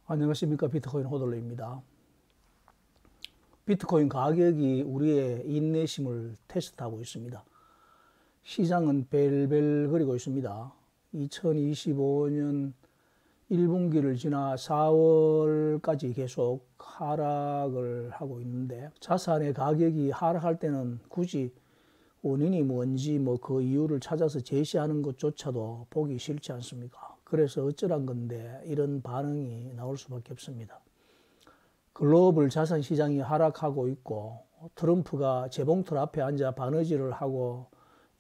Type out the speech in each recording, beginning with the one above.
안녕하십니까. 비트코인 호들로입니다. 비트코인 가격이 우리의 인내심을 테스트하고 있습니다. 시장은 벨벨거리고 있습니다. 2025년 1분기를 지나 4월까지 계속 하락을 하고 있는데, 자산의 가격이 하락할 때는 굳이 원인이 뭔지 그 이유를 찾아서 제시하는 것조차도 보기 싫지 않습니까? 그래서 어쩌란 건데 이런 반응이 나올 수밖에 없습니다. 글로벌 자산 시장이 하락하고 있고, 트럼프가 재봉틀 앞에 앉아 바느질을 하고,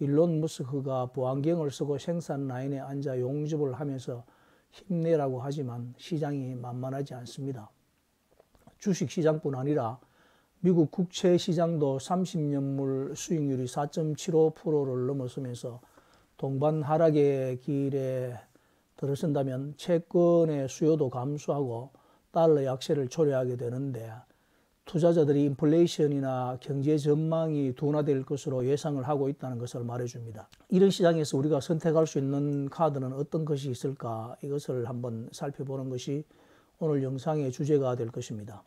일론 머스크가 보안경을 쓰고 생산 라인에 앉아 용접을 하면서 힘내라고 하지만 시장이 만만하지 않습니다. 주식시장뿐 아니라 미국 국채 시장도 30년물 수익률이 4.75%를 넘어서면서 동반 하락의 길에 들어선다면 채권의 수요도 감소하고 달러 약세를 초래하게 되는데, 투자자들이 인플레이션이나 경제 전망이 둔화될 것으로 예상을 하고 있다는 것을 말해줍니다. 이런 시장에서 우리가 선택할 수 있는 카드는 어떤 것이 있을까? 이것을 한번 살펴보는 것이 오늘 영상의 주제가 될 것입니다.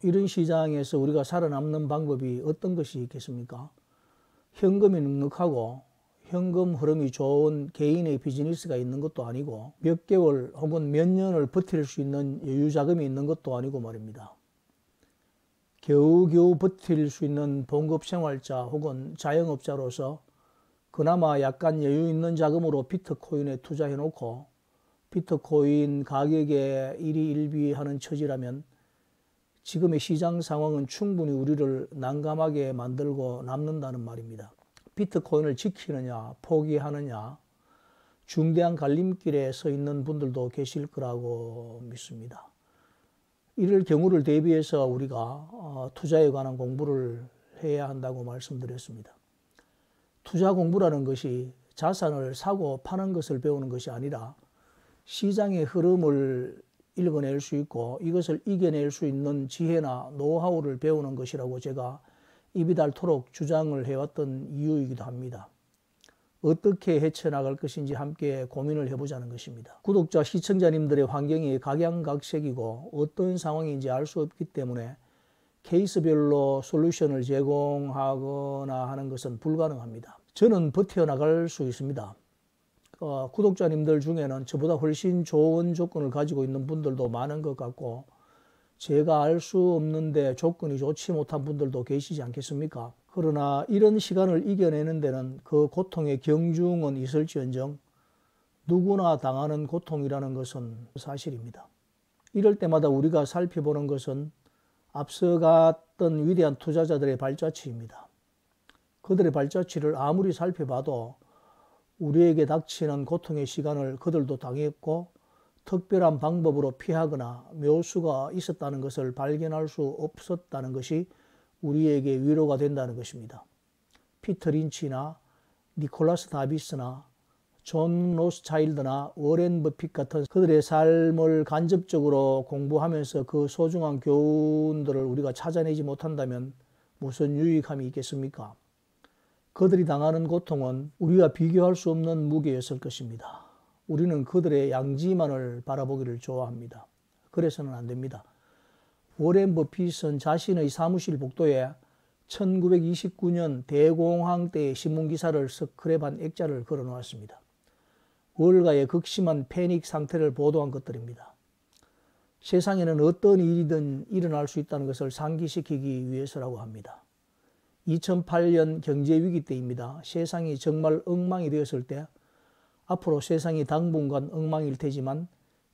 이런 시장에서 우리가 살아남는 방법이 어떤 것이 있겠습니까? 현금이 넉넉하고 현금 흐름이 좋은 개인의 비즈니스가 있는 것도 아니고, 몇 개월 혹은 몇 년을 버틸 수 있는 여유 자금이 있는 것도 아니고 말입니다. 겨우겨우 버틸 수 있는 봉급 생활자 혹은 자영업자로서 그나마 약간 여유 있는 자금으로 비트코인에 투자해 놓고 비트코인 가격에 일희일비하는 처지라면, 지금의 시장 상황은 충분히 우리를 난감하게 만들고 남는다는 말입니다. 비트코인을 지키느냐 포기하느냐, 중대한 갈림길에 서 있는 분들도 계실 거라고 믿습니다. 이럴 경우를 대비해서 우리가 투자에 관한 공부를 해야 한다고 말씀드렸습니다. 투자 공부라는 것이 자산을 사고 파는 것을 배우는 것이 아니라 시장의 흐름을 읽어낼 수 있고 이것을 이겨낼 수 있는 지혜나 노하우를 배우는 것이라고 제가 입이 닳도록 주장을 해왔던 이유이기도 합니다. 어떻게 헤쳐나갈 것인지 함께 고민을 해보자는 것입니다. 구독자, 시청자님들의 환경이 각양각색이고 어떤 상황인지 알 수 없기 때문에 케이스별로 솔루션을 제공하거나 하는 것은 불가능합니다. 저는 버텨나갈 수 있습니다. 구독자님들 중에는 저보다 훨씬 좋은 조건을 가지고 있는 분들도 많은 것 같고, 제가 알 수 없는데 조건이 좋지 못한 분들도 계시지 않겠습니까? 그러나 이런 시간을 이겨내는 데는 그 고통의 경중은 있을지언정 누구나 당하는 고통이라는 것은 사실입니다. 이럴 때마다 우리가 살펴보는 것은 앞서갔던 위대한 투자자들의 발자취입니다. 그들의 발자취를 아무리 살펴봐도 우리에게 닥치는 고통의 시간을 그들도 당했고 특별한 방법으로 피하거나 묘수가 있었다는 것을 발견할 수 없었다는 것이 우리에게 위로가 된다는 것입니다. 피터 린치나 니콜라스 다비스나 존 로스차일드나 워렌 버핏 같은 그들의 삶을 간접적으로 공부하면서 그 소중한 교훈들을 우리가 찾아내지 못한다면 무슨 유익함이 있겠습니까? 그들이 당하는 고통은 우리가 비교할 수 없는 무게였을 것입니다. 우리는 그들의 양지만을 바라보기를 좋아합니다. 그래서는 안 됩니다. 워렌 버핏은 자신의 사무실 복도에 1929년 대공황 때의 신문기사를 스크랩한 액자를 걸어놓았습니다. 월가의 극심한 패닉 상태를 보도한 것들입니다. 세상에는 어떤 일이든 일어날 수 있다는 것을 상기시키기 위해서라고 합니다. 2008년 경제위기 때입니다. 세상이 정말 엉망이 되었을 때, 앞으로 세상이 당분간 엉망일 테지만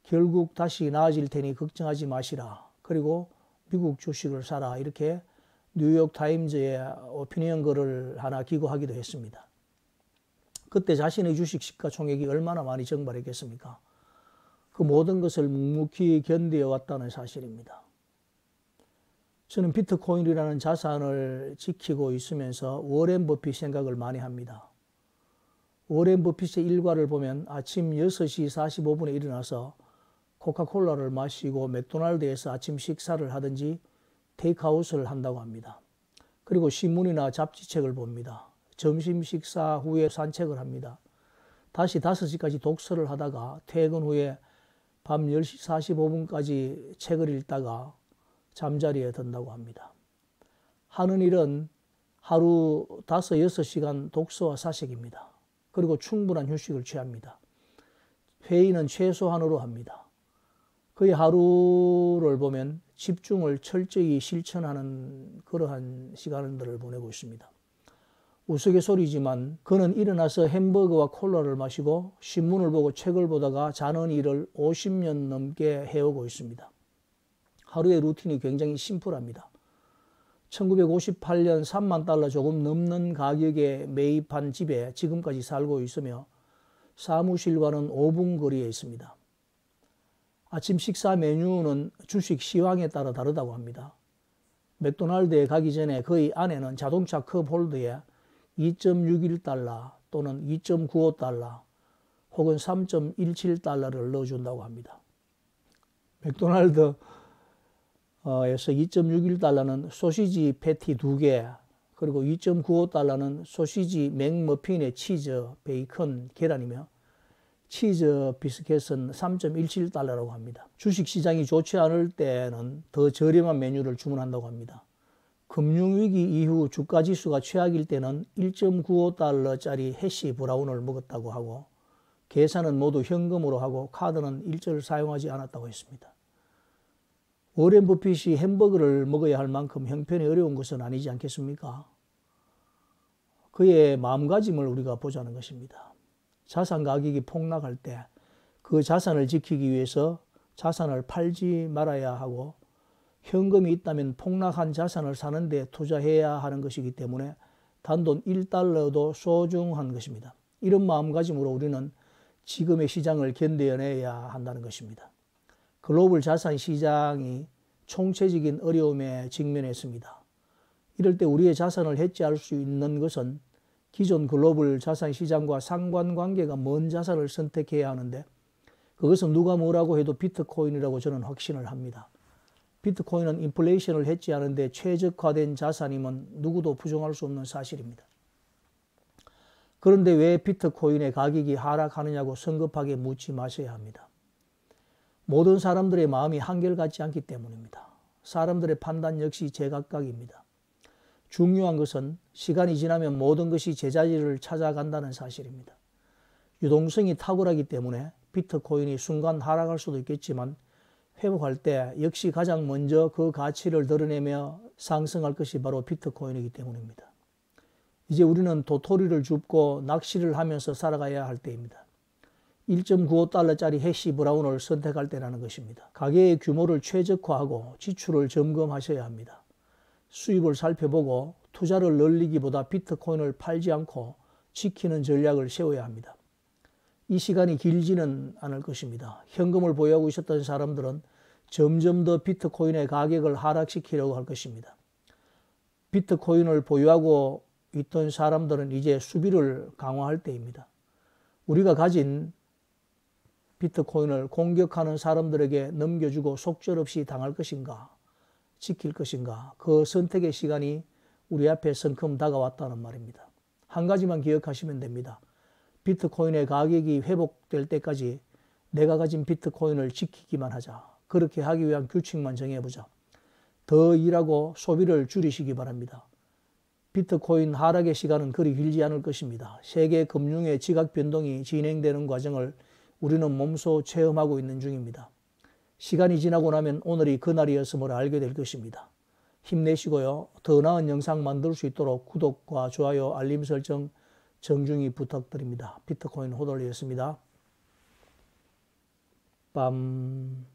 결국 다시 나아질 테니 걱정하지 마시라. 그리고 미국 주식을 사라. 이렇게 뉴욕타임즈에 오피니언 글을 하나 기고하기도 했습니다. 그때 자신의 주식 시가총액이 얼마나 많이 증발했겠습니까? 그 모든 것을 묵묵히 견뎌왔다는 사실입니다. 저는 비트코인이라는 자산을 지키고 있으면서 워렌 버핏 생각을 많이 합니다. 워렌 버핏의 일과를 보면 아침 6시 45분에 일어나서 코카콜라를 마시고 맥도날드에서 아침 식사를 하든지 테이크아웃을 한다고 합니다. 그리고 신문이나 잡지책을 봅니다. 점심 식사 후에 산책을 합니다. 다시 5시까지 독서를 하다가 퇴근 후에 밤 10시 45분까지 책을 읽다가 잠자리에 든다고 합니다. 하는 일은 하루 5, 6시간 독서와 사색입니다. 그리고 충분한 휴식을 취합니다. 회의는 최소한으로 합니다. 그의 하루를 보면 집중을 철저히 실천하는 그러한 시간들을 보내고 있습니다. 우스갯소리지만 그는 일어나서 햄버거와 콜라를 마시고 신문을 보고 책을 보다가 자는 일을 50년 넘게 해오고 있습니다. 하루의 루틴이 굉장히 심플합니다. 1958년 3만 달러 조금 넘는 가격에 매입한 집에 지금까지 살고 있으며 사무실과는 5분 거리에 있습니다. 아침 식사 메뉴는 주식 시황에 따라 다르다고 합니다. 맥도날드에 가기 전에 그의 아내는 자동차 컵 홀더에 2.61달러 또는 2.95달러 혹은 3.17달러를 넣어준다고 합니다. 맥도날드에서 2.61달러는 소시지 패티 2개, 그리고 2.95달러는 소시지 맥머핀에 치즈, 베이컨, 계란이며 치즈 비스켓은 3.17달러라고 합니다. 주식시장이 좋지 않을 때는 더 저렴한 메뉴를 주문한다고 합니다. 금융위기 이후 주가지수가 최악일 때는 1.95달러짜리 해시 브라운을 먹었다고 하고 계산은 모두 현금으로 하고 카드는 일절 사용하지 않았다고 했습니다. 워렌 버핏이 햄버거를 먹어야 할 만큼 형편이 어려운 것은 아니지 않겠습니까? 그의 마음가짐을 우리가 보자는 것입니다. 자산 가격이 폭락할 때 그 자산을 지키기 위해서 자산을 팔지 말아야 하고 현금이 있다면 폭락한 자산을 사는 데 투자해야 하는 것이기 때문에 단돈 1달러도 소중한 것입니다. 이런 마음가짐으로 우리는 지금의 시장을 견뎌내야 한다는 것입니다. 글로벌 자산 시장이 총체적인 어려움에 직면했습니다. 이럴 때 우리의 자산을 해지할 수 있는 것은 기존 글로벌 자산 시장과 상관관계가 먼 자산을 선택해야 하는데 그것은 누가 뭐라고 해도 비트코인이라고 저는 확신을 합니다. 비트코인은 인플레이션을 해지하는데 최적화된 자산임은 누구도 부정할 수 없는 사실입니다. 그런데 왜 비트코인의 가격이 하락하느냐고 성급하게 묻지 마셔야 합니다. 모든 사람들의 마음이 한결같지 않기 때문입니다. 사람들의 판단 역시 제각각입니다. 중요한 것은 시간이 지나면 모든 것이 제자리를 찾아간다는 사실입니다. 유동성이 탁월하기 때문에 비트코인이 순간 하락할 수도 있겠지만 회복할 때 역시 가장 먼저 그 가치를 드러내며 상승할 것이 바로 비트코인이기 때문입니다. 이제 우리는 도토리를 줍고 낚시를 하면서 살아가야 할 때입니다. 1.95달러짜리 해시 브라운을 선택할 때라는 것입니다. 가게의 규모를 최적화하고 지출을 점검하셔야 합니다. 수입을 살펴보고 투자를 늘리기보다 비트코인을 팔지 않고 지키는 전략을 세워야 합니다. 이 시간이 길지는 않을 것입니다. 현금을 보유하고 있었던 사람들은 점점 더 비트코인의 가격을 하락시키려고 할 것입니다. 비트코인을 보유하고 있던 사람들은 이제 수비를 강화할 때입니다. 우리가 가진 비트코인을 공격하는 사람들에게 넘겨주고 속절없이 당할 것인가, 지킬 것인가, 그 선택의 시간이 우리 앞에 성큼 다가왔다는 말입니다. 한 가지만 기억하시면 됩니다. 비트코인의 가격이 회복될 때까지 내가 가진 비트코인을 지키기만 하자. 그렇게 하기 위한 규칙만 정해보자. 더 일하고 소비를 줄이시기 바랍니다. 비트코인 하락의 시간은 그리 길지 않을 것입니다. 세계 금융의 지각 변동이 진행되는 과정을 우리는 몸소 체험하고 있는 중입니다. 시간이 지나고 나면 오늘이 그날이었음을 알게 될 것입니다. 힘내시고요. 더 나은 영상 만들 수 있도록 구독과 좋아요, 알림 설정 정중히 부탁드립니다. 비트코인 호돌이였습니다. 빰.